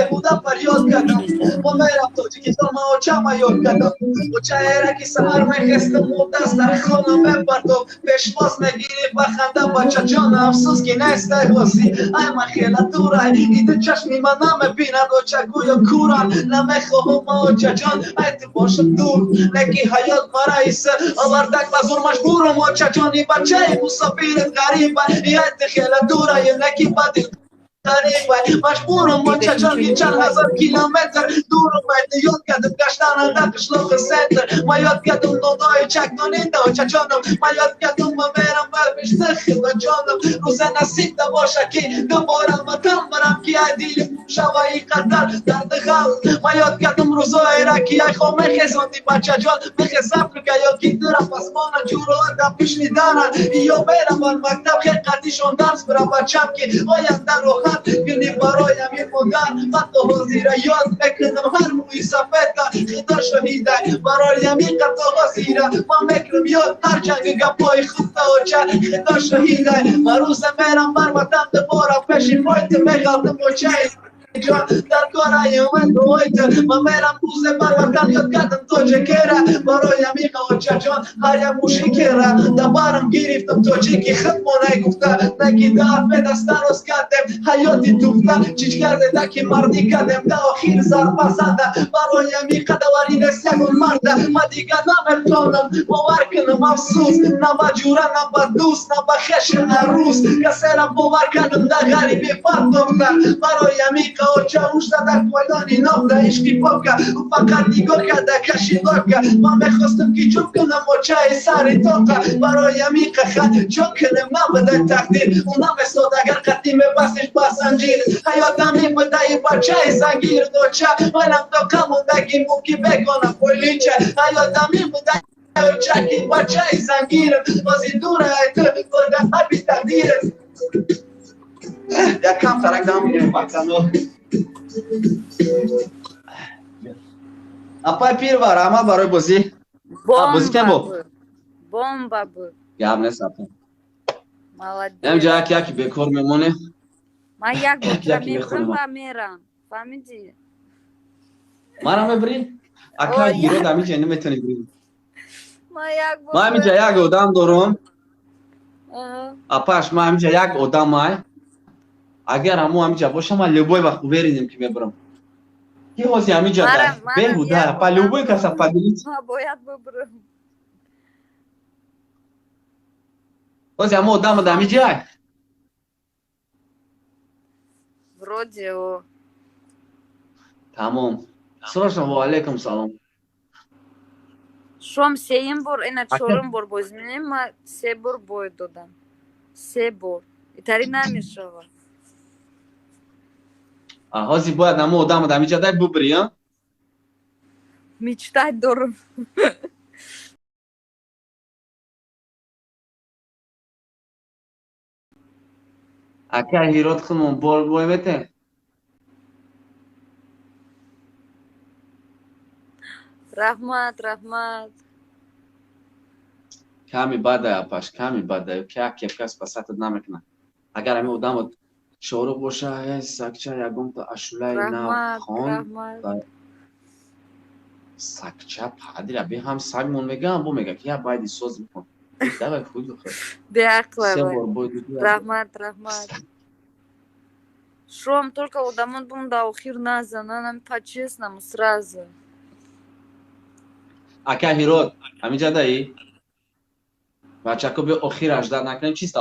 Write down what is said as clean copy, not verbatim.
بودا فریاد کردم با میرم توجی که تو ما اوچا ما یاد کردم اوچا ایره که سهر میخستم و دست در خونم ببردم پیشواز نگیری بخندم بچه جان افسوس که نیسته باسی ای من خیلی دوره ایده چشمی من نمیبیند اوچا گویا کورن نمیخواهم اوچا جان ای تو باشم دور نگی حیات مرایسه آوردک بزور مجبورم اوچا جانی بچه مسافرت غریبه ای تو خیلی دوره یه نگی بدی غریبه مجبورم اوچا جانی چند هزار کیلومتر دورم باید یاد کردم گشتن در قشلاق سنتر ما یاد کردم نونای چکدانیده اوچا جانم ما یاد کردم ما میرم برمیشته خیلی جانم روز نصیب باشه که دوباره وطن برم که دیل شوایی قدر درد غم ما یاد کردم روزای را که ای خو میخزاندی بچه جان میخزم که یاد که درم پسمان جورو آدم پیش میدانن یا میرم بر مکتب خیلی درس برم بچم که آینده روحت گنی برایم این مدن من حاضر یاد میکنم هر موی سفید خدا شهیده برایم این قطعه زیره من میکنم یاد هر جنگ گپای خوب اوچا خدا شهیده من روز میرم بر وطن دوباره پیش پایت میگردم اوچا جان در کارای من رویت من میرم روز بر وطن یاد کردم تو چکره برای میگه اوچا جان هر یک موشیکره دبارم گرفتم تو چی که خدمانه گفته نگی دار به دست راست کردم حیاتی توفته چیچ کرده دکی مردی کردم تا آخیر ضربه زده برای میگه دواری نسیگون مرده من دیگه نمیتونم باور کنم افسوس نه با جوره نه با دوست نه با خش عروس کسی را باور کردم در غریبی پرداخته برای میگه اوچا اوش در پایدانی نبوده عشقی پاکه فقط نگاه کرده کشیدار که من میخواستم که چون کنم اوچای سر تاقه برای میگه خد چون کنم نبوده تقدیر اونم استاد اگر قدیم بسش با زنجیر حیاتم میبوده ای بچه زنگیر دوچه منم تو کموندگی موکی بکنم پولیچه حیاتم میبوده اوچا که بچه زنگیر بازی دوره ای تو برده هر بی تقدیر یکم ترک دام میگم بکسنو اپای پیر بار اما برای بازی بازی کن بو بومبا بود گم نیست اپا молодец اینجا یکی بکر میمونه من یک بار یکی میبرم بخورم و میرم فهمیدی منم ببری اکا گیرو دمی چه نمیتونی بری من یک ما بار همینجا یک آدم دارم آه. اپاش ما همینجا یک آدم های اگر همو همینجا باشه ما لبوی وقت برینیم که میبرم کی هستی همینجا در بهوده اپا لبوی کسا پدیلیت من باید ببرم هستی همو آدم دمیجا вроде о تمام سلام و علیکم سلام شام سیم بار اینا چهارم بار باز می‌کنیم من سه بار باید دادم سه بار اینطوری نمیشه هستی باید همو آدم دمیجا در ببری ها мечтать دارم اکا هیرات خمون بول بوی بته رحمت رحمت کمی بده اپاش کمی بده که کس پسات نمیکنه اگر همه آدم شورو باشه سکچه یکم تا اشولای نو رحمت خان رحمت سکچه پدر به هم سگمون میگم بو میگه که یا باید سوز میکن دبا خود بخور بیاقلا سه بار باید رحمت رحمت Шом только удамон бум да охир назананам по-честному сразу. اکا هیرات همینجا دایی بچه که به اخیر اجدر نکنیم چیست